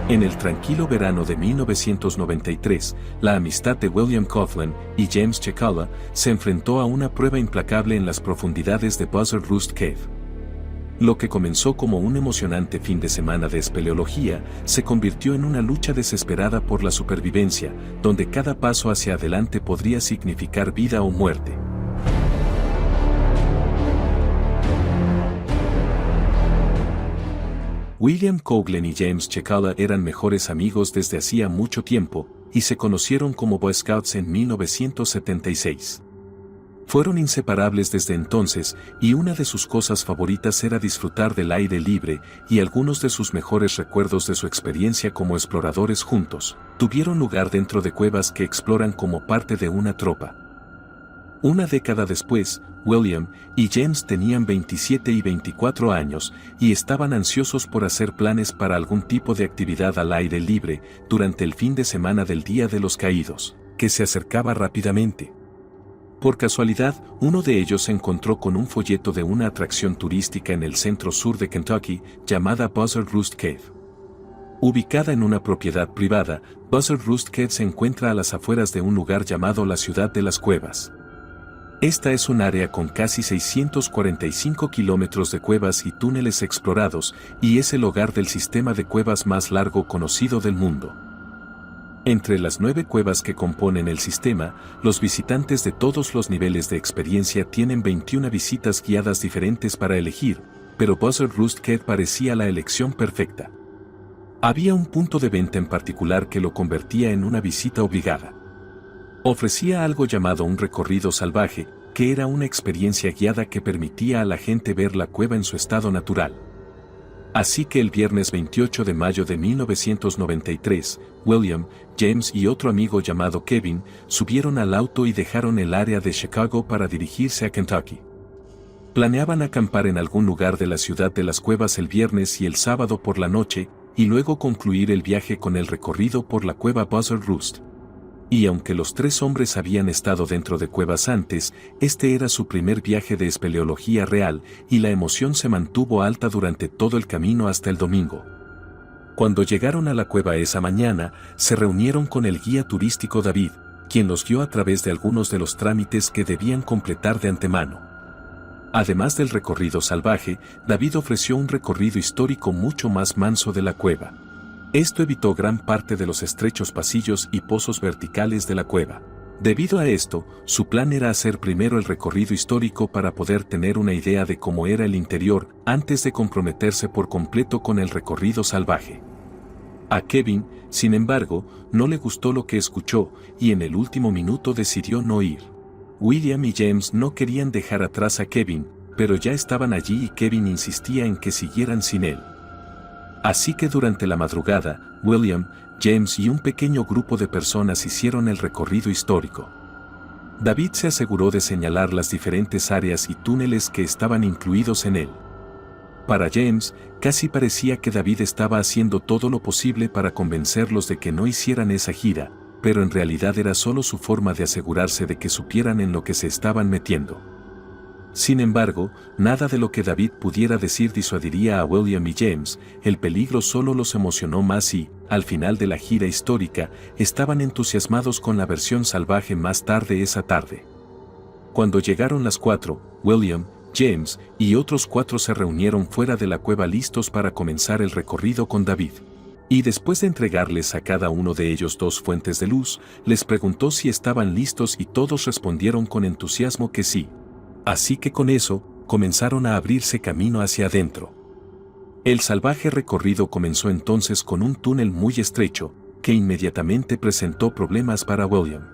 En el tranquilo verano de 1993, la amistad de William Coughlin y James Cicala se enfrentó a una prueba implacable en las profundidades de Buzzard Roost Cave. Lo que comenzó como un emocionante fin de semana de espeleología se convirtió en una lucha desesperada por la supervivencia, donde cada paso hacia adelante podría significar vida o muerte. William Coughlin y James Cicala eran mejores amigos desde hacía mucho tiempo, y se conocieron como Boy Scouts en 1976. Fueron inseparables desde entonces, y una de sus cosas favoritas era disfrutar del aire libre, y algunos de sus mejores recuerdos de su experiencia como exploradores juntos tuvieron lugar dentro de cuevas que exploran como parte de una tropa. Una década después, William y James tenían 27 y 24 años y estaban ansiosos por hacer planes para algún tipo de actividad al aire libre durante el fin de semana del Día de los Caídos, que se acercaba rápidamente. Por casualidad, uno de ellos se encontró con un folleto de una atracción turística en el centro sur de Kentucky llamada Buzzard Roost Cave. Ubicada en una propiedad privada, Buzzard Roost Cave se encuentra a las afueras de un lugar llamado la Ciudad de las Cuevas. Esta es un área con casi 645 kilómetros de cuevas y túneles explorados, y es el hogar del sistema de cuevas más largo conocido del mundo. Entre las 9 cuevas que componen el sistema, los visitantes de todos los niveles de experiencia tienen 21 visitas guiadas diferentes para elegir, pero Buzzard Roost Cave parecía la elección perfecta. Había un punto de venta en particular que lo convertía en una visita obligada. Ofrecía algo llamado un recorrido salvaje, que era una experiencia guiada que permitía a la gente ver la cueva en su estado natural. Así que el viernes 28 de mayo de 1993, William, James y otro amigo llamado Kevin subieron al auto y dejaron el área de Chicago para dirigirse a Kentucky. Planeaban acampar en algún lugar de la Ciudad de las Cuevas el viernes y el sábado por la noche, y luego concluir el viaje con el recorrido por la cueva Buzzard Roost. Y aunque los 3 hombres habían estado dentro de cuevas antes, este era su primer viaje de espeleología real, y la emoción se mantuvo alta durante todo el camino hasta el domingo. Cuando llegaron a la cueva esa mañana, se reunieron con el guía turístico David, quien los guió a través de algunos de los trámites que debían completar de antemano. Además del recorrido salvaje, David ofreció un recorrido histórico mucho más manso de la cueva. Esto evitó gran parte de los estrechos pasillos y pozos verticales de la cueva. Debido a esto, su plan era hacer primero el recorrido histórico para poder tener una idea de cómo era el interior antes de comprometerse por completo con el recorrido salvaje. A Kevin, sin embargo, no le gustó lo que escuchó y en el último minuto decidió no ir. William y James no querían dejar atrás a Kevin, pero ya estaban allí y Kevin insistía en que siguieran sin él. Así que durante la madrugada, William, James y un pequeño grupo de personas hicieron el recorrido histórico. David se aseguró de señalar las diferentes áreas y túneles que estaban incluidos en él. Para James, casi parecía que David estaba haciendo todo lo posible para convencerlos de que no hicieran esa gira, pero en realidad era solo su forma de asegurarse de que supieran en lo que se estaban metiendo. Sin embargo, nada de lo que David pudiera decir disuadiría a William y James, el peligro solo los emocionó más y, al final de la gira histórica, estaban entusiasmados con la versión salvaje más tarde esa tarde. Cuando llegaron las 4, William, James y otros 4 se reunieron fuera de la cueva listos para comenzar el recorrido con David. Y después de entregarles a cada uno de ellos 2 fuentes de luz, les preguntó si estaban listos y todos respondieron con entusiasmo que sí. Así que con eso, comenzaron a abrirse camino hacia adentro. El salvaje recorrido comenzó entonces con un túnel muy estrecho, que inmediatamente presentó problemas para William.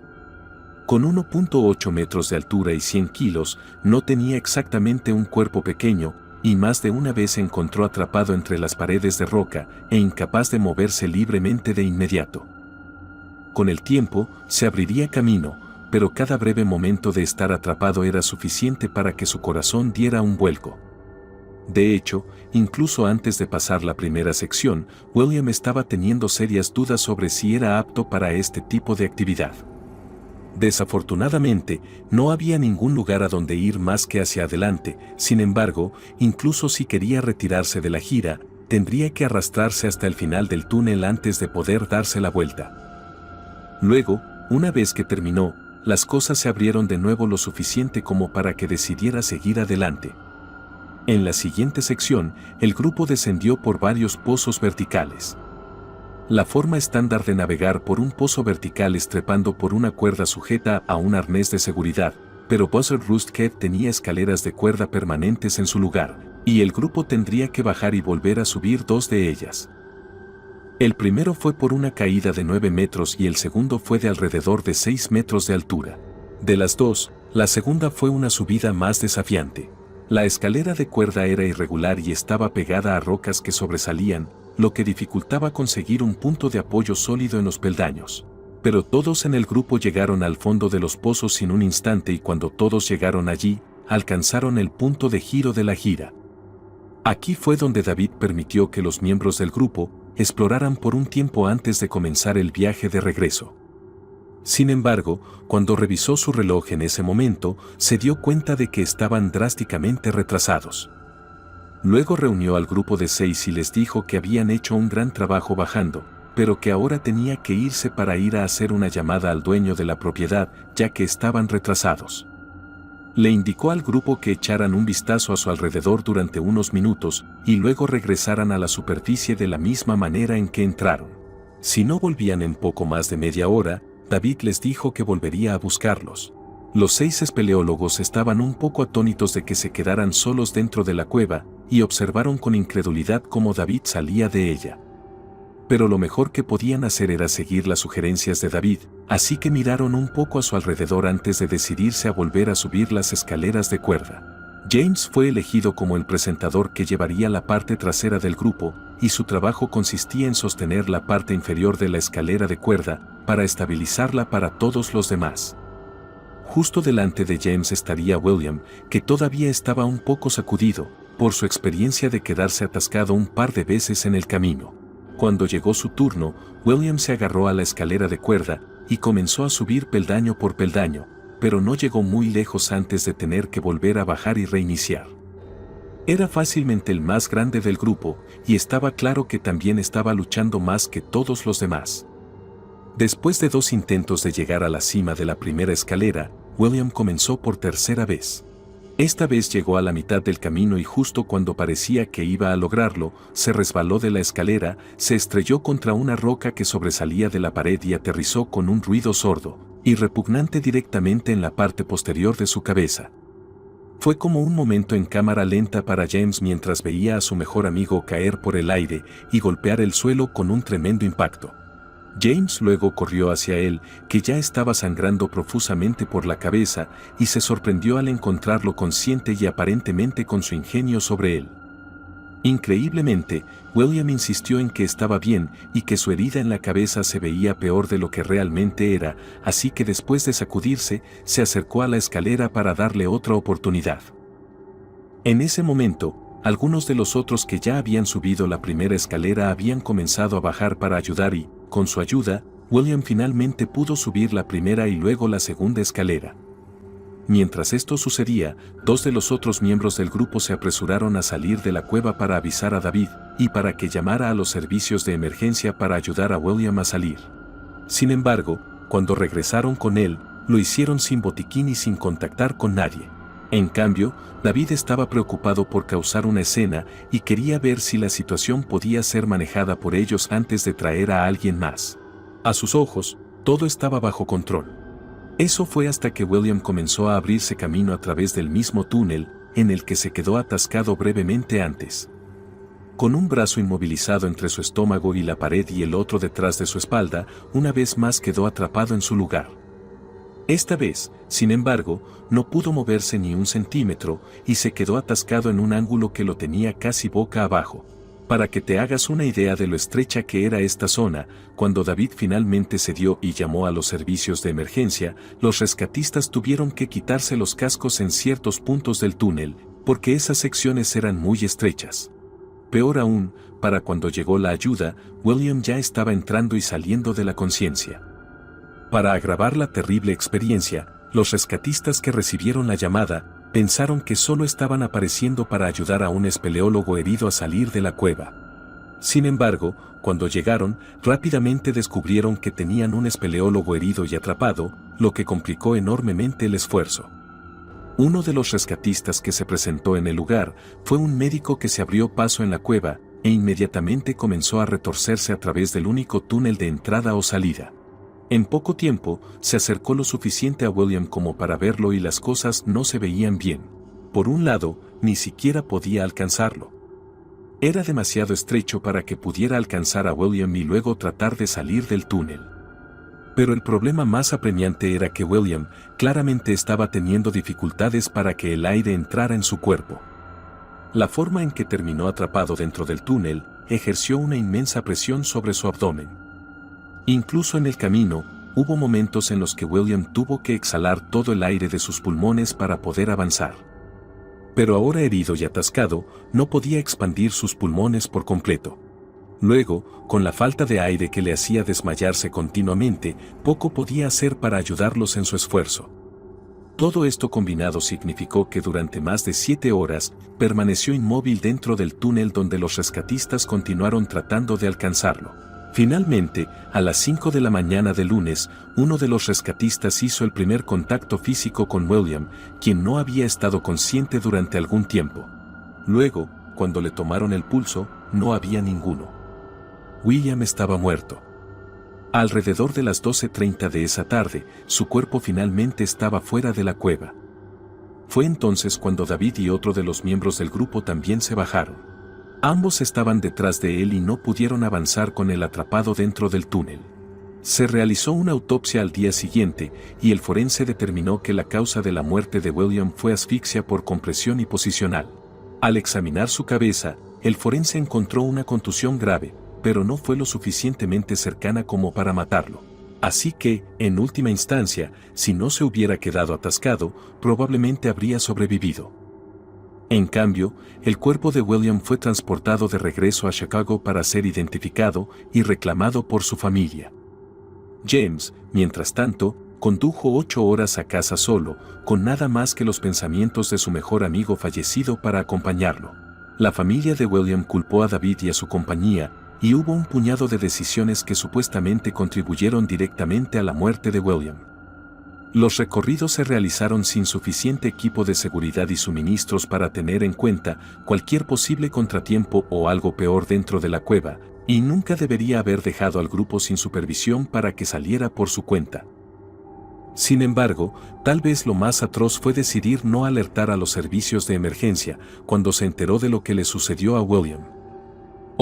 Con 1.8 metros de altura y 100 kilos, no tenía exactamente un cuerpo pequeño, y más de una vez se encontró atrapado entre las paredes de roca e incapaz de moverse libremente de inmediato. Con el tiempo, se abriría camino, pero cada breve momento de estar atrapado era suficiente para que su corazón diera un vuelco. De hecho, incluso antes de pasar la primera sección, William estaba teniendo serias dudas sobre si era apto para este tipo de actividad. Desafortunadamente, no había ningún lugar a donde ir más que hacia adelante. Sin embargo, incluso si quería retirarse de la gira, tendría que arrastrarse hasta el final del túnel antes de poder darse la vuelta. Luego, una vez que terminó, las cosas se abrieron de nuevo lo suficiente como para que decidiera seguir adelante. En la siguiente sección, el grupo descendió por varios pozos verticales. La forma estándar de navegar por un pozo vertical es trepando por una cuerda sujeta a un arnés de seguridad, pero Buzzard Roost Cave tenía escaleras de cuerda permanentes en su lugar, y el grupo tendría que bajar y volver a subir 2 de ellas. El primero fue por una caída de 9 metros y el segundo fue de alrededor de 6 metros de altura. De las dos, la segunda fue una subida más desafiante. La escalera de cuerda era irregular y estaba pegada a rocas que sobresalían, lo que dificultaba conseguir un punto de apoyo sólido en los peldaños. Pero todos en el grupo llegaron al fondo de los pozos sin un instante y cuando todos llegaron allí, alcanzaron el punto de giro de la gira. Aquí fue donde David permitió que los miembros del grupo exploraran por un tiempo antes de comenzar el viaje de regreso. Sin embargo, cuando revisó su reloj en ese momento, se dio cuenta de que estaban drásticamente retrasados. Luego reunió al grupo de 6 y les dijo que habían hecho un gran trabajo bajando, pero que ahora tenía que irse para ir a hacer una llamada al dueño de la propiedad, ya que estaban retrasados. Le indicó al grupo que echaran un vistazo a su alrededor durante unos minutos y luego regresaran a la superficie de la misma manera en que entraron. Si no volvían en poco más de media hora, David les dijo que volvería a buscarlos. Los 6 espeleólogos estaban un poco atónitos de que se quedaran solos dentro de la cueva y observaron con incredulidad cómo David salía de ella. Pero lo mejor que podían hacer era seguir las sugerencias de David, así que miraron un poco a su alrededor antes de decidirse a volver a subir las escaleras de cuerda. James fue elegido como el presentador que llevaría la parte trasera del grupo, y su trabajo consistía en sostener la parte inferior de la escalera de cuerda, para estabilizarla para todos los demás. Justo delante de James estaría William, que todavía estaba un poco sacudido, por su experiencia de quedarse atascado un par de veces en el camino. Cuando llegó su turno, William se agarró a la escalera de cuerda y comenzó a subir peldaño por peldaño, pero no llegó muy lejos antes de tener que volver a bajar y reiniciar. Era fácilmente el más grande del grupo y estaba claro que también estaba luchando más que todos los demás. Después de 2 intentos de llegar a la cima de la primera escalera, William comenzó por tercera vez. Esta vez llegó a la mitad del camino y justo cuando parecía que iba a lograrlo, se resbaló de la escalera, se estrelló contra una roca que sobresalía de la pared y aterrizó con un ruido sordo y repugnante directamente en la parte posterior de su cabeza. Fue como un momento en cámara lenta para James mientras veía a su mejor amigo caer por el aire y golpear el suelo con un tremendo impacto. James luego corrió hacia él, que ya estaba sangrando profusamente por la cabeza, y se sorprendió al encontrarlo consciente y aparentemente con su ingenio sobre él. Increíblemente, William insistió en que estaba bien y que su herida en la cabeza se veía peor de lo que realmente era, así que después de sacudirse, se acercó a la escalera para darle otra oportunidad. En ese momento, algunos de los otros que ya habían subido la primera escalera habían comenzado a bajar para ayudar y, con su ayuda, William finalmente pudo subir la primera y luego la segunda escalera. Mientras esto sucedía, 2 de los otros miembros del grupo se apresuraron a salir de la cueva para avisar a David y para que llamara a los servicios de emergencia para ayudar a William a salir. Sin embargo, cuando regresaron con él, lo hicieron sin botiquín y sin contactar con nadie. En cambio, David estaba preocupado por causar una escena y quería ver si la situación podía ser manejada por ellos antes de traer a alguien más. A sus ojos, todo estaba bajo control. Eso fue hasta que William comenzó a abrirse camino a través del mismo túnel, en el que se quedó atascado brevemente antes. Con un brazo inmovilizado entre su estómago y la pared y el otro detrás de su espalda, una vez más quedó atrapado en su lugar. Esta vez, sin embargo, no pudo moverse ni un centímetro y se quedó atascado en un ángulo que lo tenía casi boca abajo. Para que te hagas una idea de lo estrecha que era esta zona, cuando David finalmente cedió y llamó a los servicios de emergencia, los rescatistas tuvieron que quitarse los cascos en ciertos puntos del túnel, porque esas secciones eran muy estrechas. Peor aún, para cuando llegó la ayuda, William ya estaba entrando y saliendo de la conciencia. Para agravar la terrible experiencia, los rescatistas que recibieron la llamada, pensaron que solo estaban apareciendo para ayudar a un espeleólogo herido a salir de la cueva. Sin embargo, cuando llegaron, rápidamente descubrieron que tenían un espeleólogo herido y atrapado, lo que complicó enormemente el esfuerzo. Uno de los rescatistas que se presentó en el lugar fue un médico que se abrió paso en la cueva e inmediatamente comenzó a retorcerse a través del único túnel de entrada o salida. En poco tiempo, se acercó lo suficiente a William como para verlo y las cosas no se veían bien. Por un lado, ni siquiera podía alcanzarlo. Era demasiado estrecho para que pudiera alcanzar a William y luego tratar de salir del túnel. Pero el problema más apremiante era que William claramente estaba teniendo dificultades para que el aire entrara en su cuerpo. La forma en que terminó atrapado dentro del túnel ejerció una inmensa presión sobre su abdomen. Incluso en el camino, hubo momentos en los que William tuvo que exhalar todo el aire de sus pulmones para poder avanzar. Pero ahora herido y atascado, no podía expandir sus pulmones por completo. Luego, con la falta de aire que le hacía desmayarse continuamente, poco podía hacer para ayudarlos en su esfuerzo. Todo esto combinado significó que durante más de 7 horas, permaneció inmóvil dentro del túnel donde los rescatistas continuaron tratando de alcanzarlo. Finalmente, a las 5 de la mañana del lunes, uno de los rescatistas hizo el primer contacto físico con William, quien no había estado consciente durante algún tiempo. Luego, cuando le tomaron el pulso, no había ninguno. William estaba muerto. Alrededor de las 12:30 de esa tarde, su cuerpo finalmente estaba fuera de la cueva. Fue entonces cuando David y otro de los miembros del grupo también se bajaron. Ambos estaban detrás de él y no pudieron avanzar con él atrapado dentro del túnel. Se realizó una autopsia al día siguiente y el forense determinó que la causa de la muerte de William fue asfixia por compresión y posicional. Al examinar su cabeza, el forense encontró una contusión grave, pero no fue lo suficientemente cercana como para matarlo. Así que, en última instancia, si no se hubiera quedado atascado, probablemente habría sobrevivido. En cambio, el cuerpo de William fue transportado de regreso a Chicago para ser identificado y reclamado por su familia. James, mientras tanto, condujo 8 horas a casa solo, con nada más que los pensamientos de su mejor amigo fallecido para acompañarlo. La familia de William culpó a David y a su compañía, y hubo un puñado de decisiones que supuestamente contribuyeron directamente a la muerte de William. Los recorridos se realizaron sin suficiente equipo de seguridad y suministros para tener en cuenta cualquier posible contratiempo o algo peor dentro de la cueva, y nunca debería haber dejado al grupo sin supervisión para que saliera por su cuenta. Sin embargo, tal vez lo más atroz fue decidir no alertar a los servicios de emergencia cuando se enteró de lo que le sucedió a William.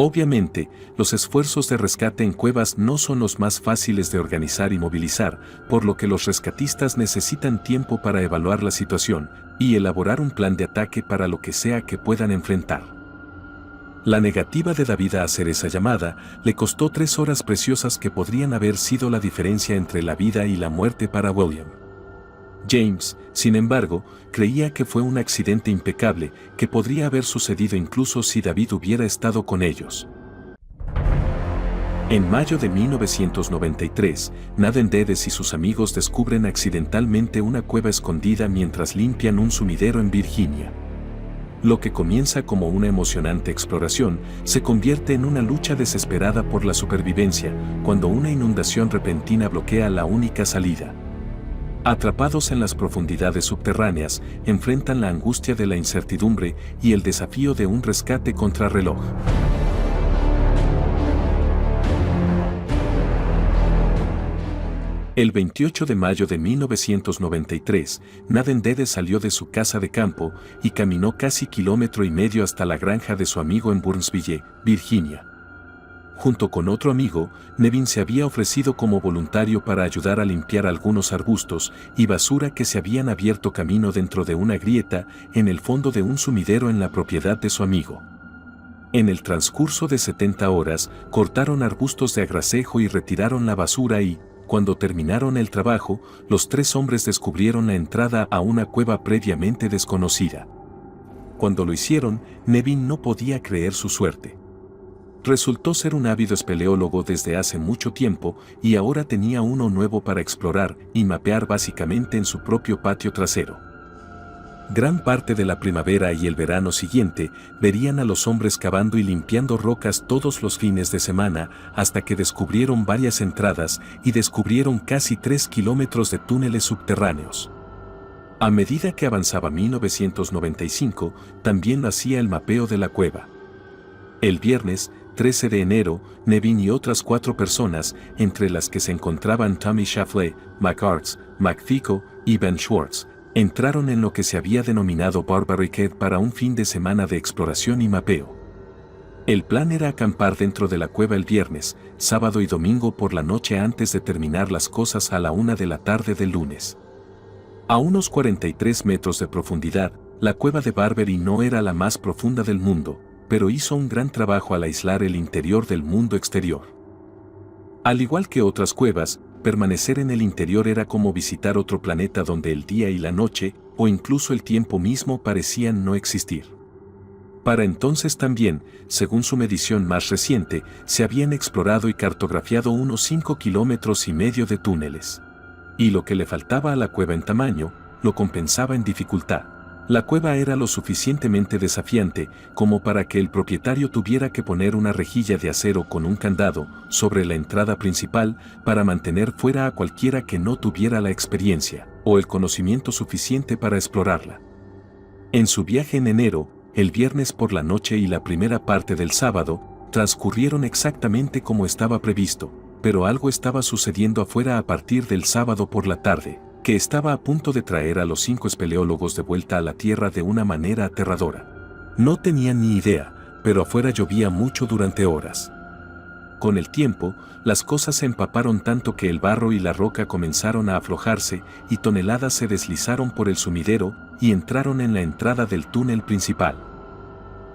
Obviamente, los esfuerzos de rescate en cuevas no son los más fáciles de organizar y movilizar, por lo que los rescatistas necesitan tiempo para evaluar la situación y elaborar un plan de ataque para lo que sea que puedan enfrentar. La negativa de David a hacer esa llamada le costó 3 horas preciosas que podrían haber sido la diferencia entre la vida y la muerte para William. James, sin embargo, creía que fue un accidente impecable que podría haber sucedido incluso si David hubiera estado con ellos. En mayo de 1993, Nathan Dedes y sus amigos descubren accidentalmente una cueva escondida mientras limpian un sumidero en Virginia. Lo que comienza como una emocionante exploración se convierte en una lucha desesperada por la supervivencia cuando una inundación repentina bloquea la única salida. Atrapados en las profundidades subterráneas, enfrentan la angustia de la incertidumbre y el desafío de un rescate contrarreloj. El 28 de mayo de 1993, Nathan Dedes salió de su casa de campo y caminó casi 1,5 kilómetros hasta la granja de su amigo en Burnsville, Virginia. Junto con otro amigo, Nevin se había ofrecido como voluntario para ayudar a limpiar algunos arbustos y basura que se habían abierto camino dentro de una grieta en el fondo de un sumidero en la propiedad de su amigo. En el transcurso de 70 horas, cortaron arbustos de agracejo y retiraron la basura y, cuando terminaron el trabajo, los 3 hombres descubrieron la entrada a una cueva previamente desconocida. Cuando lo hicieron, Nevin no podía creer su suerte. Resultó ser un ávido espeleólogo desde hace mucho tiempo y ahora tenía uno nuevo para explorar y mapear básicamente en su propio patio trasero. Gran parte de la primavera y el verano siguiente verían a los hombres cavando y limpiando rocas todos los fines de semana hasta que descubrieron varias entradas y descubrieron casi 3 kilómetros de túneles subterráneos. A medida que avanzaba 1995, también hacía el mapeo de la cueva. El viernes, 13 de enero, Nevin y otras 4 personas, entre las que se encontraban Tommy Shafley, McArts, McFico y Ben Schwartz, entraron en lo que se había denominado Barbaricade para un fin de semana de exploración y mapeo. El plan era acampar dentro de la cueva el viernes, sábado y domingo por la noche antes de terminar las cosas a la 1 de la tarde del lunes. A unos 43 metros de profundidad, la cueva de Barbery no era la más profunda del mundo, pero hizo un gran trabajo al aislar el interior del mundo exterior. Al igual que otras cuevas, permanecer en el interior era como visitar otro planeta donde el día y la noche, o incluso el tiempo mismo, parecían no existir. Para entonces también, según su medición más reciente, se habían explorado y cartografiado unos 5,5 kilómetros de túneles. Y lo que le faltaba a la cueva en tamaño, lo compensaba en dificultad. La cueva era lo suficientemente desafiante como para que el propietario tuviera que poner una rejilla de acero con un candado sobre la entrada principal para mantener fuera a cualquiera que no tuviera la experiencia o el conocimiento suficiente para explorarla. En su viaje en enero, el viernes por la noche y la primera parte del sábado, transcurrieron exactamente como estaba previsto, pero algo estaba sucediendo afuera a partir del sábado por la tarde, que estaba a punto de traer a los 5 espeleólogos de vuelta a la Tierra de una manera aterradora. No tenían ni idea, pero afuera llovía mucho durante horas. Con el tiempo, las cosas se empaparon tanto que el barro y la roca comenzaron a aflojarse y toneladas se deslizaron por el sumidero y entraron en la entrada del túnel principal.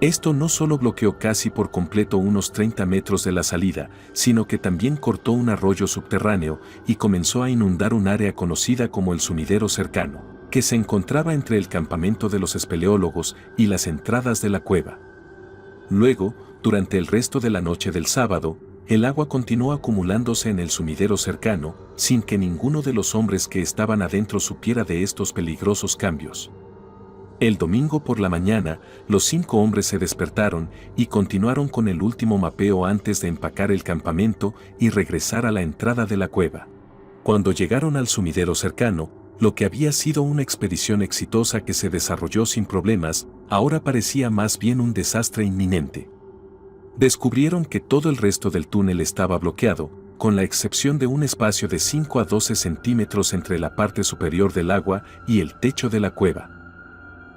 Esto no solo bloqueó casi por completo unos 30 metros de la salida, sino que también cortó un arroyo subterráneo y comenzó a inundar un área conocida como el sumidero cercano, que se encontraba entre el campamento de los espeleólogos y las entradas de la cueva. Luego, durante el resto de la noche del sábado, el agua continuó acumulándose en el sumidero cercano, sin que ninguno de los hombres que estaban adentro supiera de estos peligrosos cambios. El domingo por la mañana, los 5 hombres se despertaron y continuaron con el último mapeo antes de empacar el campamento y regresar a la entrada de la cueva. Cuando llegaron al sumidero cercano, lo que había sido una expedición exitosa que se desarrolló sin problemas, ahora parecía más bien un desastre inminente. Descubrieron que todo el resto del túnel estaba bloqueado, con la excepción de un espacio de 5 a 12 centímetros entre la parte superior del agua y el techo de la cueva.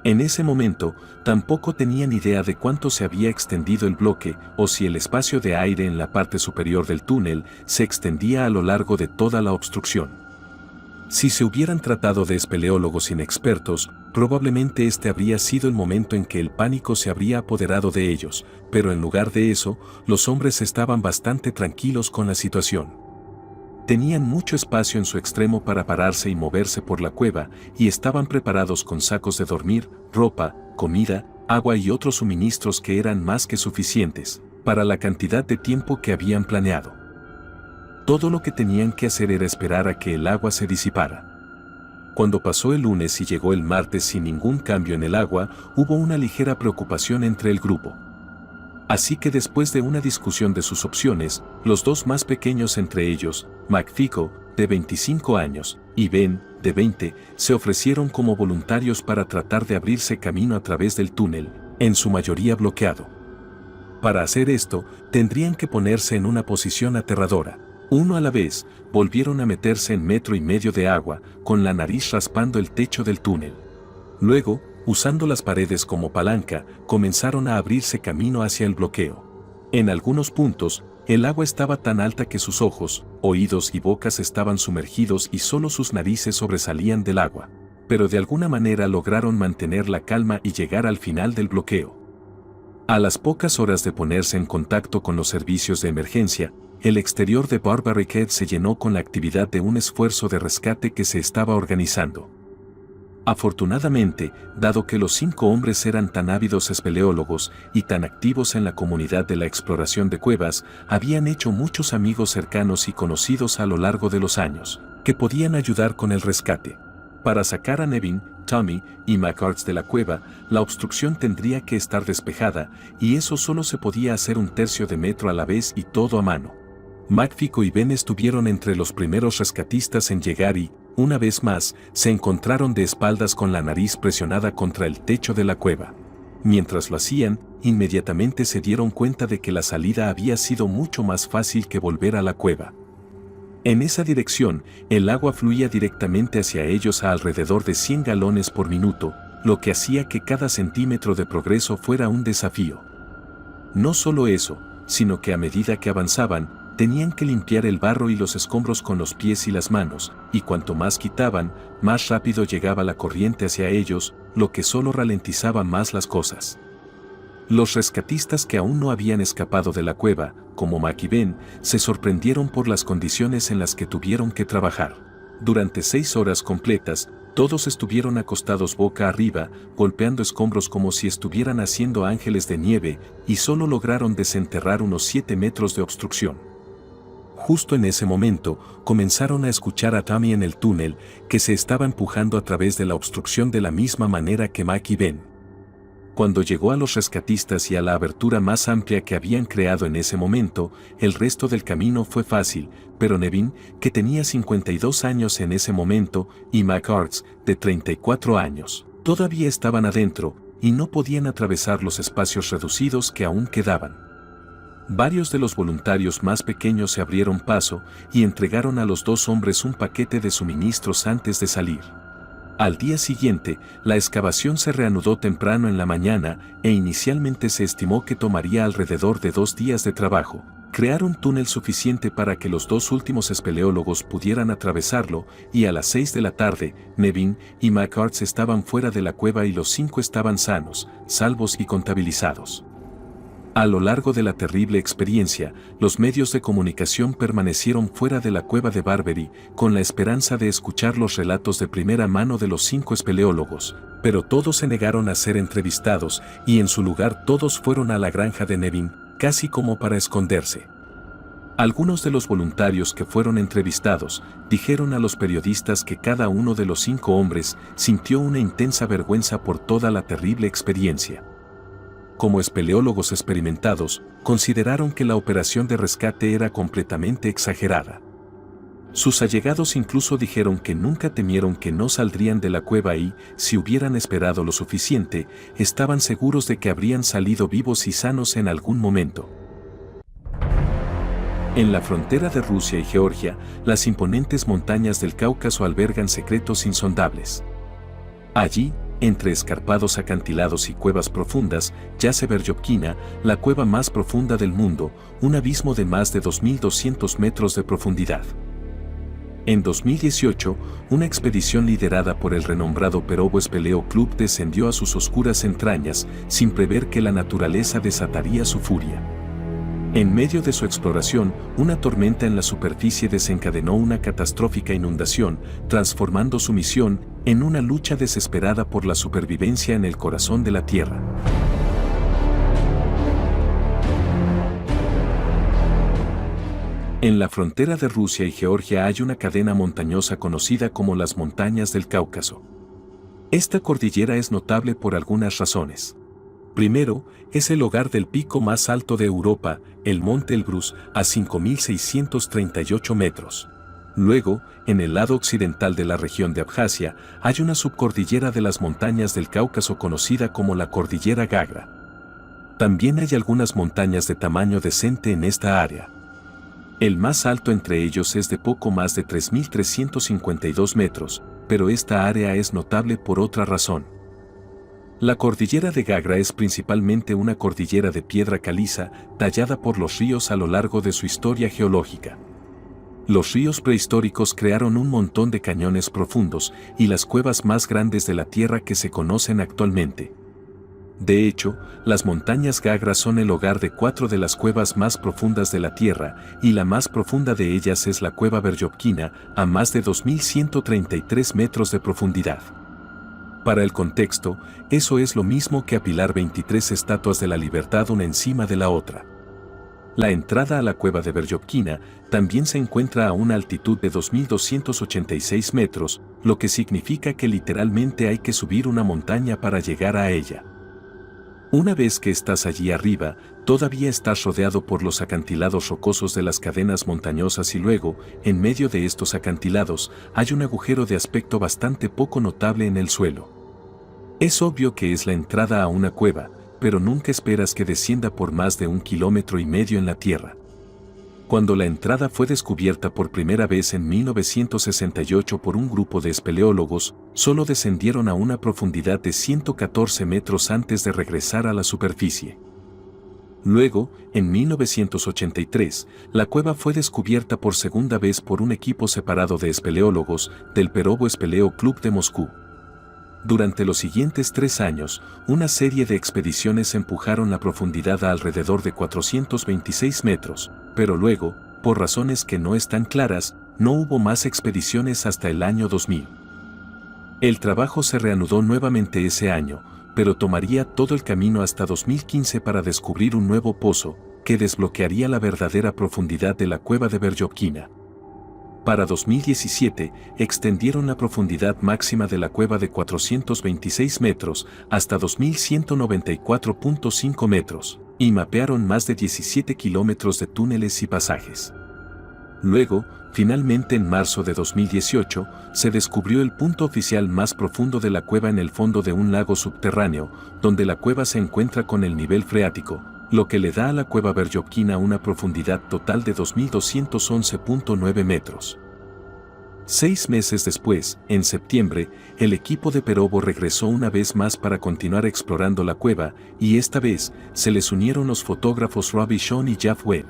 En ese momento, tampoco tenían idea de cuánto se había extendido el bloque o si el espacio de aire en la parte superior del túnel se extendía a lo largo de toda la obstrucción. Si se hubieran tratado de espeleólogos inexpertos, probablemente este habría sido el momento en que el pánico se habría apoderado de ellos, pero en lugar de eso, los hombres estaban bastante tranquilos con la situación. Tenían mucho espacio en su extremo para pararse y moverse por la cueva, y estaban preparados con sacos de dormir, ropa, comida, agua y otros suministros que eran más que suficientes para la cantidad de tiempo que habían planeado. Todo lo que tenían que hacer era esperar a que el agua se disipara. Cuando pasó el lunes y llegó el martes sin ningún cambio en el agua, hubo una ligera preocupación entre el grupo. Así que después de una discusión de sus opciones, los 2 más pequeños entre ellos, McFico, de 25 años, y Ben, de 20, se ofrecieron como voluntarios para tratar de abrirse camino a través del túnel, en su mayoría bloqueado. Para hacer esto, tendrían que ponerse en una posición aterradora. Uno a la vez, volvieron a meterse en 1,5 metros de agua, con la nariz raspando el techo del túnel. Luego, usando las paredes como palanca, comenzaron a abrirse camino hacia el bloqueo. En algunos puntos, el agua estaba tan alta que sus ojos, oídos y bocas estaban sumergidos y solo sus narices sobresalían del agua. Pero de alguna manera lograron mantener la calma y llegar al final del bloqueo. A las pocas horas de ponerse en contacto con los servicios de emergencia, el exterior de Barbaricade se llenó con la actividad de un esfuerzo de rescate que se estaba organizando. Afortunadamente, dado que los 5 hombres eran tan ávidos espeleólogos y tan activos en la comunidad de la exploración de cuevas, habían hecho muchos amigos cercanos y conocidos a lo largo de los años, que podían ayudar con el rescate. Para sacar a Nevin, Tommy y McArts de la cueva, la obstrucción tendría que estar despejada, y eso solo se podía hacer un tercio de metro a la vez y todo a mano. McFico y Ben estuvieron entre los primeros rescatistas en llegar y, una vez más, se encontraron de espaldas con la nariz presionada contra el techo de la cueva. Mientras lo hacían, inmediatamente se dieron cuenta de que la salida había sido mucho más fácil que volver a la cueva. En esa dirección, el agua fluía directamente hacia ellos a alrededor de 100 galones por minuto, lo que hacía que cada centímetro de progreso fuera un desafío. No solo eso, sino que a medida que avanzaban, tenían que limpiar el barro y los escombros con los pies y las manos, y cuanto más quitaban, más rápido llegaba la corriente hacia ellos, lo que solo ralentizaba más las cosas. Los rescatistas que aún no habían escapado de la cueva, como Mac y Ben, se sorprendieron por las condiciones en las que tuvieron que trabajar. Durante 6 horas completas, todos estuvieron acostados boca arriba, golpeando escombros como si estuvieran haciendo ángeles de nieve, y solo lograron desenterrar unos 7 metros de obstrucción. Justo en ese momento, comenzaron a escuchar a Tommy en el túnel, que se estaba empujando a través de la obstrucción de la misma manera que Mac y Ben. Cuando llegó a los rescatistas y a la abertura más amplia que habían creado en ese momento, el resto del camino fue fácil, pero Nevin, que tenía 52 años en ese momento, y McArts, de 34 años, todavía estaban adentro, y no podían atravesar los espacios reducidos que aún quedaban. Varios de los voluntarios más pequeños se abrieron paso y entregaron a los 2 hombres un paquete de suministros antes de salir. Al día siguiente, la excavación se reanudó temprano en la mañana e inicialmente se estimó que tomaría alrededor de 2 días de trabajo. Crear un túnel suficiente para que los 2 últimos espeleólogos pudieran atravesarlo, y a las 6 de la tarde, Nevin y McArts estaban fuera de la cueva y los 5 estaban sanos, salvos y contabilizados. A lo largo de la terrible experiencia, los medios de comunicación permanecieron fuera de la cueva de Barbery, con la esperanza de escuchar los relatos de primera mano de los 5 espeleólogos, pero todos se negaron a ser entrevistados, y en su lugar todos fueron a la granja de Nevin, casi como para esconderse. Algunos de los voluntarios que fueron entrevistados dijeron a los periodistas que cada uno de los 5 hombres sintió una intensa vergüenza por toda la terrible experiencia. Como espeleólogos experimentados, consideraron que la operación de rescate era completamente exagerada. Sus allegados incluso dijeron que nunca temieron que no saldrían de la cueva y, si hubieran esperado lo suficiente, estaban seguros de que habrían salido vivos y sanos en algún momento. En la frontera de Rusia y Georgia, las imponentes montañas del Cáucaso albergan secretos insondables. Allí, entre escarpados acantilados y cuevas profundas, yace Verjovkina, la cueva más profunda del mundo, un abismo de más de 2.200 metros de profundidad. En 2018, una expedición liderada por el renombrado Perovo Espeleo Club descendió a sus oscuras entrañas, sin prever que la naturaleza desataría su furia. En medio de su exploración, una tormenta en la superficie desencadenó una catastrófica inundación, transformando su misión en una lucha desesperada por la supervivencia en el corazón de la Tierra. En la frontera de Rusia y Georgia hay una cadena montañosa conocida como las Montañas del Cáucaso. Esta cordillera es notable por algunas razones. Primero, es el hogar del pico más alto de Europa, el Monte Elbrus, a 5.638 metros. Luego, en el lado occidental de la región de Abjasia, hay una subcordillera de las montañas del Cáucaso conocida como la Cordillera Gagra. También hay algunas montañas de tamaño decente en esta área. El más alto entre ellos es de poco más de 3.352 metros, pero esta área es notable por otra razón. La cordillera de Gagra es principalmente una cordillera de piedra caliza, tallada por los ríos a lo largo de su historia geológica. Los ríos prehistóricos crearon un montón de cañones profundos y las cuevas más grandes de la Tierra que se conocen actualmente. De hecho, las montañas Gagra son el hogar de 4 de las cuevas más profundas de la Tierra, y la más profunda de ellas es la cueva Verjovkina, a más de 2.133 metros de profundidad. Para el contexto, eso es lo mismo que apilar 23 estatuas de la libertad una encima de la otra. La entrada a la cueva de Verjovkina también se encuentra a una altitud de 2.286 metros, lo que significa que literalmente hay que subir una montaña para llegar a ella. Una vez que estás allí arriba, todavía estás rodeado por los acantilados rocosos de las cadenas montañosas y luego, en medio de estos acantilados, hay un agujero de aspecto bastante poco notable en el suelo. Es obvio que es la entrada a una cueva, pero nunca esperas que descienda por más de 1,5 kilómetros en la tierra. Cuando la entrada fue descubierta por primera vez en 1968 por un grupo de espeleólogos, solo descendieron a una profundidad de 114 metros antes de regresar a la superficie. Luego, en 1983, la cueva fue descubierta por segunda vez por un equipo separado de espeleólogos del Perovo Espeleo Club de Moscú. Durante los siguientes 3 años, una serie de expediciones empujaron la profundidad a alrededor de 426 metros, pero luego, por razones que no están claras, no hubo más expediciones hasta el año 2000. El trabajo se reanudó nuevamente ese año, pero tomaría todo el camino hasta 2015 para descubrir un nuevo pozo, que desbloquearía la verdadera profundidad de la cueva de Verjovkina. Para 2017, extendieron la profundidad máxima de la cueva de 426 metros hasta 2.194.5 metros, y mapearon más de 17 kilómetros de túneles y pasajes. Luego, finalmente en marzo de 2018, se descubrió el punto oficial más profundo de la cueva en el fondo de un lago subterráneo, donde la cueva se encuentra con el nivel freático, lo que le da a la cueva Verjovkina una profundidad total de 2.211.9 metros. 6 meses después, en septiembre, el equipo de Perovo regresó una vez más para continuar explorando la cueva, y esta vez, se les unieron los fotógrafos Robbie Shawn y Jeff Webb.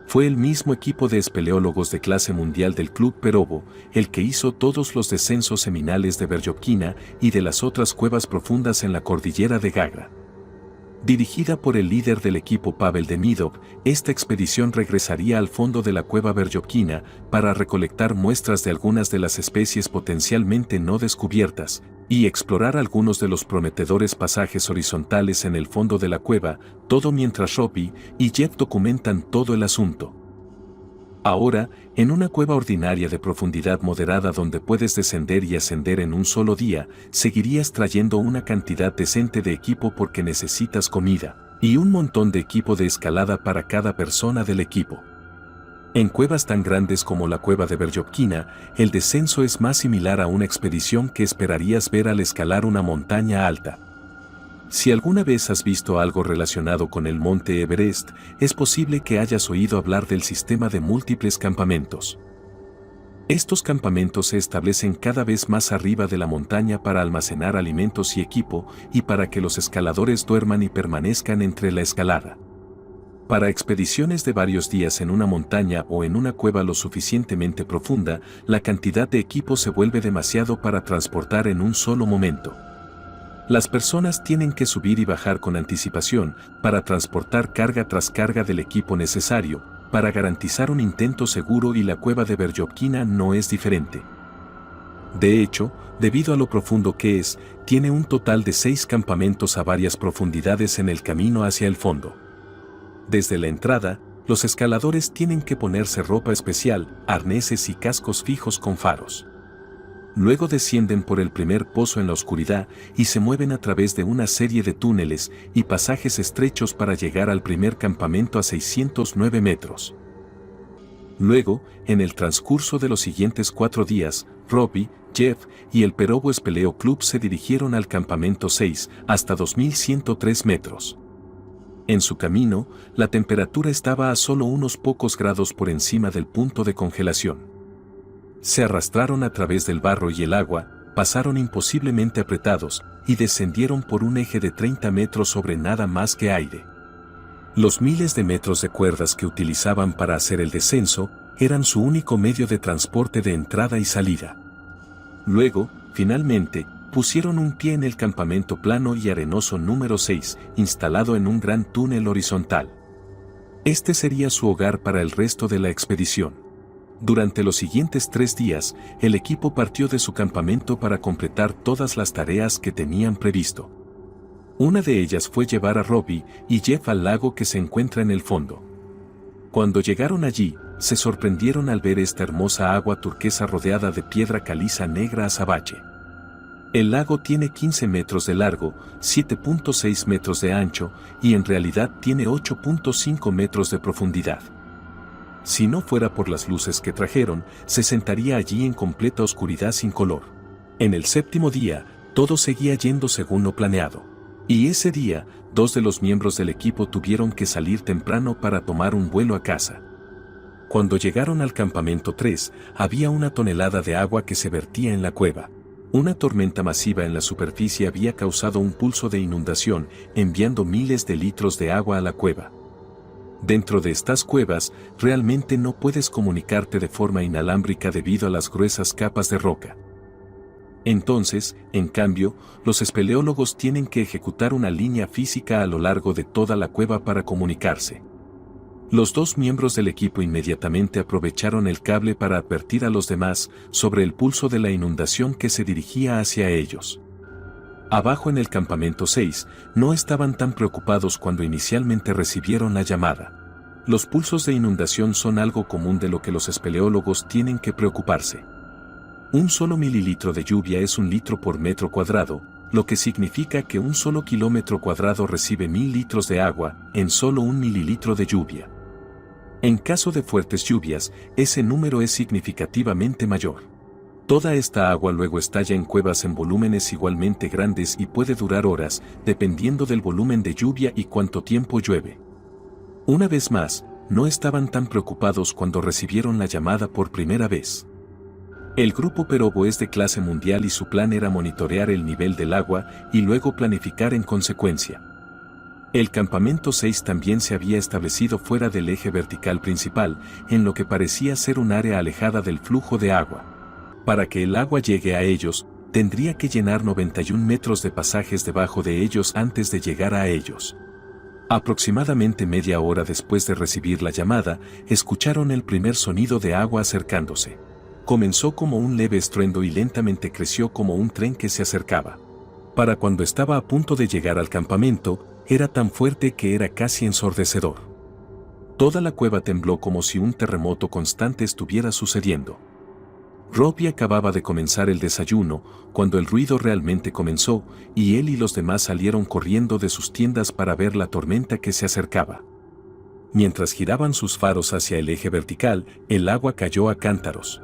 Fue el mismo equipo de espeleólogos de clase mundial del Club Perovo el que hizo todos los descensos seminales de Verjovkina y de las otras cuevas profundas en la cordillera de Gagra. Dirigida por el líder del equipo Pavel Demidov, esta expedición regresaría al fondo de la cueva Verjovkina para recolectar muestras de algunas de las especies potencialmente no descubiertas y explorar algunos de los prometedores pasajes horizontales en el fondo de la cueva, todo mientras Robbie y Jeff documentan todo el asunto. Ahora, en una cueva ordinaria de profundidad moderada donde puedes descender y ascender en un solo día, seguirías trayendo una cantidad decente de equipo porque necesitas comida, y un montón de equipo de escalada para cada persona del equipo. En cuevas tan grandes como la cueva de Verjovkina, el descenso es más similar a una expedición que esperarías ver al escalar una montaña alta. Si alguna vez has visto algo relacionado con el monte Everest, es posible que hayas oído hablar del sistema de múltiples campamentos. Estos campamentos se establecen cada vez más arriba de la montaña para almacenar alimentos y equipo y para que los escaladores duerman y permanezcan entre la escalada. Para expediciones de varios días en una montaña o en una cueva lo suficientemente profunda, la cantidad de equipo se vuelve demasiado para transportar en un solo momento. Las personas tienen que subir y bajar con anticipación para transportar carga tras carga del equipo necesario, para garantizar un intento seguro y la cueva de Verjovkina no es diferente. De hecho, debido a lo profundo que es, tiene un total de 6 campamentos a varias profundidades en el camino hacia el fondo. Desde la entrada, los escaladores tienen que ponerse ropa especial, arneses y cascos fijos con faros. Luego descienden por el primer pozo en la oscuridad y se mueven a través de una serie de túneles y pasajes estrechos para llegar al primer campamento a 609 metros. Luego, en el transcurso de los siguientes 4 días, Robbie, Jeff y el Perovo Espeleo Club se dirigieron al campamento 6 hasta 2103 metros. En su camino, la temperatura estaba a solo unos pocos grados por encima del punto de congelación. Se arrastraron a través del barro y el agua, pasaron imposiblemente apretados y descendieron por un eje de 30 metros sobre nada más que aire. Los miles de metros de cuerdas que utilizaban para hacer el descenso eran su único medio de transporte de entrada y salida. Luego, finalmente, pusieron un pie en el campamento plano y arenoso número 6, instalado en un gran túnel horizontal. Este sería su hogar para el resto de la expedición. Durante los siguientes 3 días, el equipo partió de su campamento para completar todas las tareas que tenían previsto. Una de ellas fue llevar a Robbie y Jeff al lago que se encuentra en el fondo. Cuando llegaron allí, se sorprendieron al ver esta hermosa agua turquesa rodeada de piedra caliza negra azabache. El lago tiene 15 metros de largo, 7.6 metros de ancho y en realidad tiene 8.5 metros de profundidad. Si no fuera por las luces que trajeron, se sentaría allí en completa oscuridad sin color. En el séptimo día, todo seguía yendo según lo planeado. Y ese día, 2 de los miembros del equipo tuvieron que salir temprano para tomar un vuelo a casa. Cuando llegaron al campamento 3, había una tonelada de agua que se vertía en la cueva. Una tormenta masiva en la superficie había causado un pulso de inundación, enviando miles de litros de agua a la cueva. Dentro de estas cuevas, realmente no puedes comunicarte de forma inalámbrica debido a las gruesas capas de roca. Entonces, en cambio, los espeleólogos tienen que ejecutar una línea física a lo largo de toda la cueva para comunicarse. Los 2 miembros del equipo inmediatamente aprovecharon el cable para advertir a los demás sobre el pulso de la inundación que se dirigía hacia ellos. Abajo en el campamento 6, no estaban tan preocupados cuando inicialmente recibieron la llamada. Los pulsos de inundación son algo común de lo que los espeleólogos tienen que preocuparse. Un solo mililitro de lluvia es 1 litro por metro cuadrado, lo que significa que un solo kilómetro cuadrado recibe 1000 litros de agua en solo 1 mililitro de lluvia. En caso de fuertes lluvias, ese número es significativamente mayor. Toda esta agua luego estalla en cuevas en volúmenes igualmente grandes y puede durar horas, dependiendo del volumen de lluvia y cuánto tiempo llueve. Una vez más, no estaban tan preocupados cuando recibieron la llamada por primera vez. El grupo Perobo es de clase mundial y su plan era monitorear el nivel del agua y luego planificar en consecuencia. El campamento 6 también se había establecido fuera del eje vertical principal, en lo que parecía ser un área alejada del flujo de agua. Para que el agua llegue a ellos, tendría que llenar 91 metros de pasajes debajo de ellos antes de llegar a ellos. Aproximadamente media hora después de recibir la llamada, escucharon el primer sonido de agua acercándose. Comenzó como un leve estruendo y lentamente creció como un tren que se acercaba. Para cuando estaba a punto de llegar al campamento, era tan fuerte que era casi ensordecedor. Toda la cueva tembló como si un terremoto constante estuviera sucediendo. Robbie acababa de comenzar el desayuno, cuando el ruido realmente comenzó, y él y los demás salieron corriendo de sus tiendas para ver la tormenta que se acercaba. Mientras giraban sus faros hacia el eje vertical, el agua cayó a cántaros.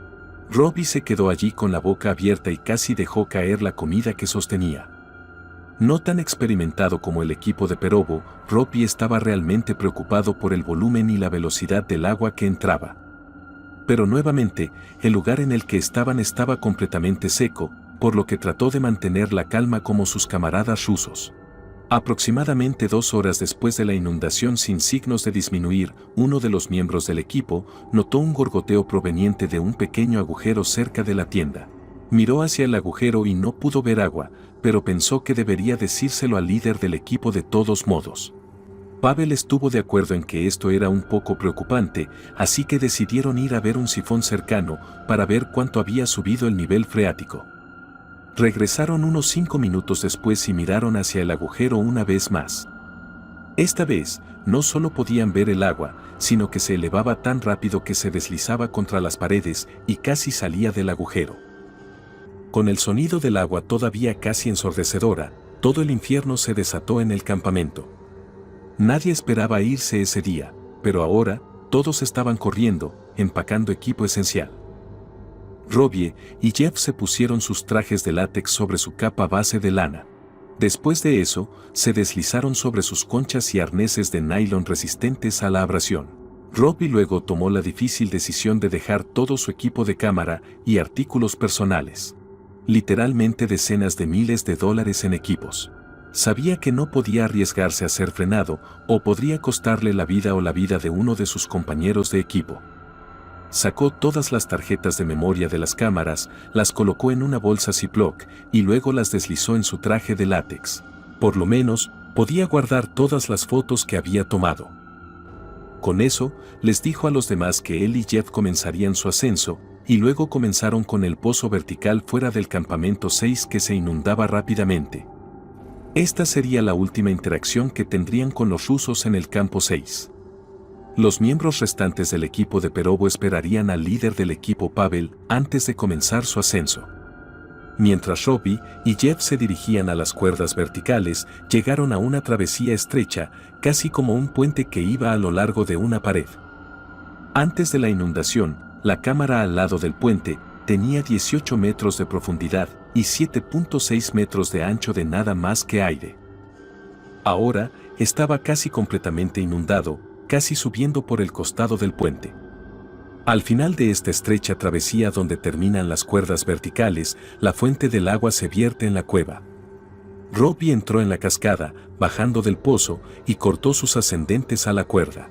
Robbie se quedó allí con la boca abierta y casi dejó caer la comida que sostenía. No tan experimentado como el equipo de Perobo, Robbie estaba realmente preocupado por el volumen y la velocidad del agua que entraba. Pero nuevamente, el lugar en el que estaban estaba completamente seco, por lo que trató de mantener la calma como sus camaradas rusos. Aproximadamente 2 horas después de la inundación sin signos de disminuir, uno de los miembros del equipo notó un gorgoteo proveniente de un pequeño agujero cerca de la tienda. Miró hacia el agujero y no pudo ver agua, pero pensó que debería decírselo al líder del equipo de todos modos. Pavel estuvo de acuerdo en que esto era un poco preocupante, así que decidieron ir a ver un sifón cercano para ver cuánto había subido el nivel freático. Regresaron unos 5 minutos después y miraron hacia el agujero una vez más. Esta vez, no solo podían ver el agua, sino que se elevaba tan rápido que se deslizaba contra las paredes y casi salía del agujero. Con el sonido del agua todavía casi ensordecedora, todo el infierno se desató en el campamento. Nadie esperaba irse ese día, pero ahora, todos estaban corriendo, empacando equipo esencial. Robbie y Jeff se pusieron sus trajes de látex sobre su capa base de lana. Después de eso, se deslizaron sobre sus conchas y arneses de nylon resistentes a la abrasión. Robbie luego tomó la difícil decisión de dejar todo su equipo de cámara y artículos personales. Literalmente decenas de miles de dólares en equipos. Sabía que no podía arriesgarse a ser frenado, o podría costarle la vida o la vida de uno de sus compañeros de equipo. Sacó todas las tarjetas de memoria de las cámaras, las colocó en una bolsa Ziploc y luego las deslizó en su traje de látex. Por lo menos, podía guardar todas las fotos que había tomado. Con eso, les dijo a los demás que él y Jeff comenzarían su ascenso, y luego comenzaron con el pozo vertical fuera del campamento 6 que se inundaba rápidamente. Esta sería la última interacción que tendrían con los rusos en el campo 6. Los miembros restantes del equipo de Perovo esperarían al líder del equipo Pavel antes de comenzar su ascenso. Mientras Robbie y Jeff se dirigían a las cuerdas verticales, llegaron a una travesía estrecha, casi como un puente que iba a lo largo de una pared. Antes de la inundación, la cámara al lado del puente tenía 18 metros de profundidad y 7.6 metros de ancho de nada más que aire. Ahora, estaba casi completamente inundado, casi subiendo por el costado del puente. Al final de esta estrecha travesía donde terminan las cuerdas verticales, la fuente del agua se vierte en la cueva. Robbie entró en la cascada, bajando del pozo, y cortó sus ascendentes a la cuerda.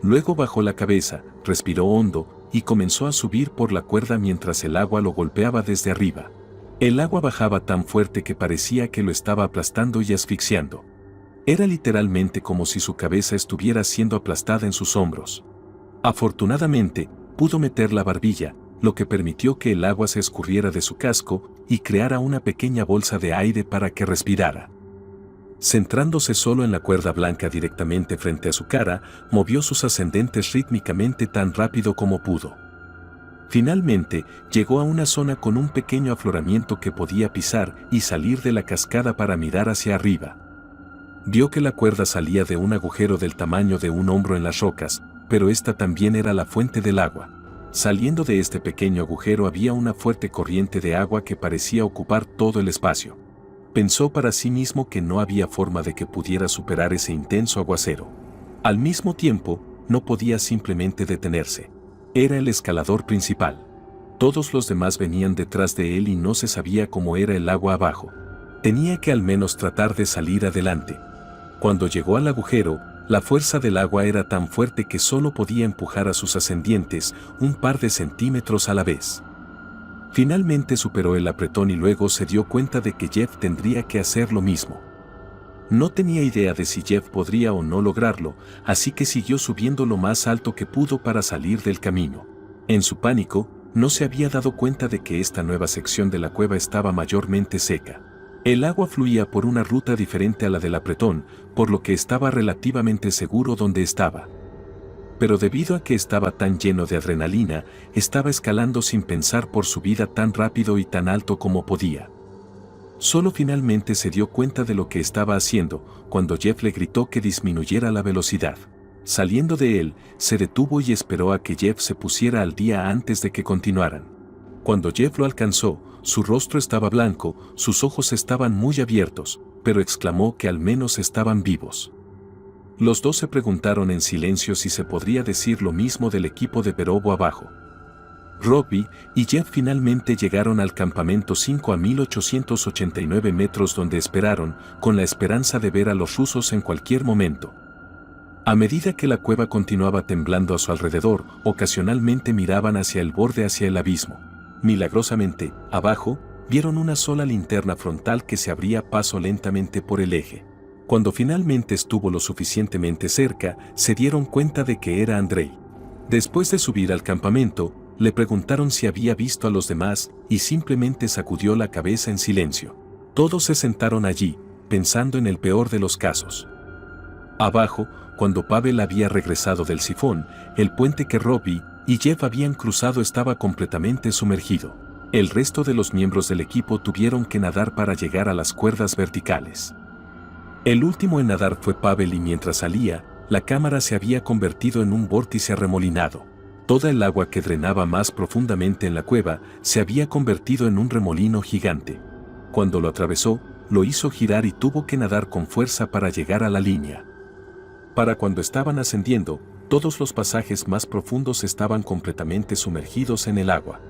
Luego bajó la cabeza, respiró hondo, y comenzó a subir por la cuerda mientras el agua lo golpeaba desde arriba. El agua bajaba tan fuerte que parecía que lo estaba aplastando y asfixiando. Era literalmente como si su cabeza estuviera siendo aplastada en sus hombros. Afortunadamente, pudo meter la barbilla, lo que permitió que el agua se escurriera de su casco y creara una pequeña bolsa de aire para que respirara. Centrándose solo en la cuerda blanca directamente frente a su cara, movió sus ascendentes rítmicamente tan rápido como pudo. Finalmente, llegó a una zona con un pequeño afloramiento que podía pisar y salir de la cascada para mirar hacia arriba. Vio que la cuerda salía de un agujero del tamaño de un hombro en las rocas, pero esta también era la fuente del agua. Saliendo de este pequeño agujero había una fuerte corriente de agua que parecía ocupar todo el espacio. Pensó para sí mismo que no había forma de que pudiera superar ese intenso aguacero. Al mismo tiempo, no podía simplemente detenerse. Era el escalador principal. Todos los demás venían detrás de él y no se sabía cómo era el agua abajo. Tenía que al menos tratar de salir adelante. Cuando llegó al agujero, la fuerza del agua era tan fuerte que solo podía empujar a sus ascendientes un par de centímetros a la vez. Finalmente superó el apretón y luego se dio cuenta de que Jeff tendría que hacer lo mismo. No tenía idea de si Jeff podría o no lograrlo, así que siguió subiendo lo más alto que pudo para salir del camino. En su pánico, no se había dado cuenta de que esta nueva sección de la cueva estaba mayormente seca. El agua fluía por una ruta diferente a la del apretón, por lo que estaba relativamente seguro donde estaba. Pero debido a que estaba tan lleno de adrenalina, estaba escalando sin pensar por su vida tan rápido y tan alto como podía. Solo finalmente se dio cuenta de lo que estaba haciendo, cuando Jeff le gritó que disminuyera la velocidad. Saliendo de él, se detuvo y esperó a que Jeff se pusiera al día antes de que continuaran. Cuando Jeff lo alcanzó, su rostro estaba blanco, sus ojos estaban muy abiertos, pero exclamó que al menos estaban vivos. Los dos se preguntaron en silencio si se podría decir lo mismo del equipo de Perovo abajo. Robbie y Jeff finalmente llegaron al campamento 5 a 1889 metros donde esperaron, con la esperanza de ver a los rusos en cualquier momento. A medida que la cueva continuaba temblando a su alrededor, ocasionalmente miraban hacia el borde, hacia el abismo. Milagrosamente, abajo, vieron una sola linterna frontal que se abría paso lentamente por el eje. Cuando finalmente estuvo lo suficientemente cerca, se dieron cuenta de que era Andrei. Después de subir al campamento, le preguntaron si había visto a los demás y simplemente sacudió la cabeza en silencio. Todos se sentaron allí, pensando en el peor de los casos. Abajo, cuando Pavel había regresado del sifón, el puente que Robbie y Jeff habían cruzado estaba completamente sumergido. El resto de los miembros del equipo tuvieron que nadar para llegar a las cuerdas verticales. El último en nadar fue Pavel y mientras salía, la cámara se había convertido en un vórtice arremolinado. Toda el agua que drenaba más profundamente en la cueva se había convertido en un remolino gigante. Cuando lo atravesó, lo hizo girar y tuvo que nadar con fuerza para llegar a la línea. Para cuando estaban ascendiendo, todos los pasajes más profundos estaban completamente sumergidos en el agua.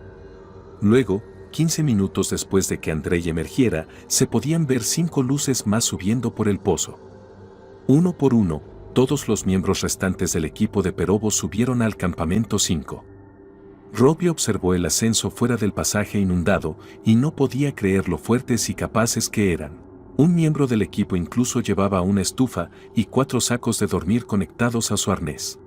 Luego, 15 minutos después de que Andrei emergiera, se podían ver 5 luces más subiendo por el pozo. Uno por uno, todos los miembros restantes del equipo de Perovo subieron al campamento 5. Robbie observó el ascenso fuera del pasaje inundado y no podía creer lo fuertes y capaces que eran. Un miembro del equipo incluso llevaba una estufa y 4 sacos de dormir conectados a su arnés.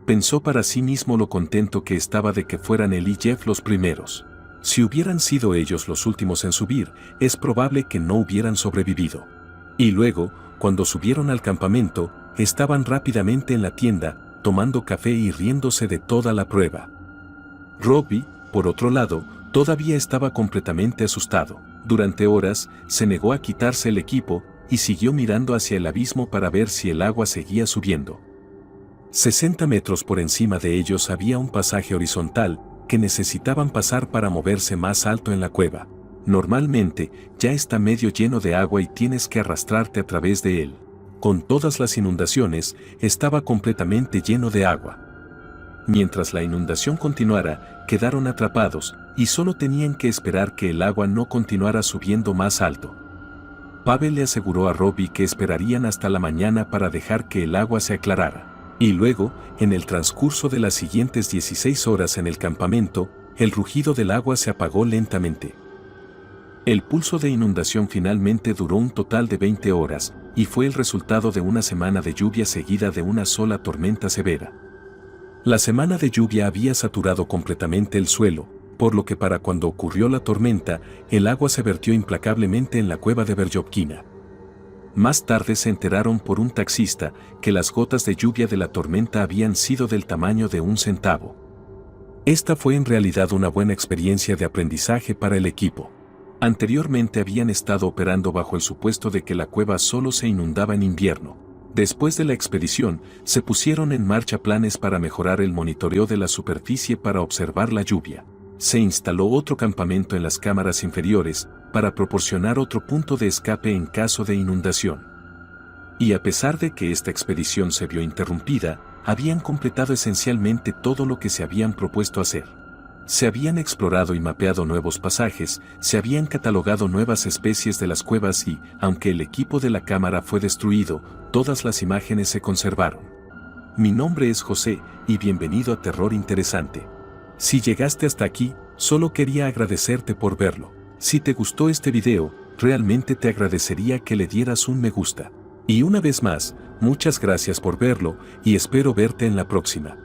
Pensó para sí mismo lo contento que estaba de que fueran él y Jeff los primeros. Si hubieran sido ellos los últimos en subir, es probable que no hubieran sobrevivido. Y luego, cuando subieron al campamento, estaban rápidamente en la tienda, tomando café y riéndose de toda la prueba. Robbie, por otro lado, todavía estaba completamente asustado. Durante horas, se negó a quitarse el equipo y siguió mirando hacia el abismo para ver si el agua seguía subiendo. 60 metros por encima de ellos había un pasaje horizontal que necesitaban pasar para moverse más alto en la cueva. Normalmente, ya está medio lleno de agua y tienes que arrastrarte a través de él. Con todas las inundaciones, estaba completamente lleno de agua. Mientras la inundación continuara, quedaron atrapados y solo tenían que esperar que el agua no continuara subiendo más alto. Pavel le aseguró a Robbie que esperarían hasta la mañana para dejar que el agua se aclarara. Y luego, en el transcurso de las siguientes 16 horas en el campamento, el rugido del agua se apagó lentamente. El pulso de inundación finalmente duró un total de 20 horas, y fue el resultado de una semana de lluvia seguida de una sola tormenta severa. La semana de lluvia había saturado completamente el suelo, por lo que para cuando ocurrió la tormenta, el agua se vertió implacablemente en la cueva de Verjovkina. Más tarde se enteraron por un taxista que las gotas de lluvia de la tormenta habían sido del tamaño de un centavo. Esta fue en realidad una buena experiencia de aprendizaje para el equipo. Anteriormente habían estado operando bajo el supuesto de que la cueva solo se inundaba en invierno. Después de la expedición, se pusieron en marcha planes para mejorar el monitoreo de la superficie para observar la lluvia. Se instaló otro campamento en las cámaras inferiores para proporcionar otro punto de escape en caso de inundación. Y a pesar de que esta expedición se vio interrumpida, habían completado esencialmente todo lo que se habían propuesto hacer. Se habían explorado y mapeado nuevos pasajes, se habían catalogado nuevas especies de las cuevas y, aunque el equipo de la cámara fue destruido, todas las imágenes se conservaron. Mi nombre es José, y bienvenido a Terror Interesante. Si llegaste hasta aquí, solo quería agradecerte por verlo. Si te gustó este video, realmente te agradecería que le dieras un me gusta. Y una vez más, muchas gracias por verlo, y espero verte en la próxima.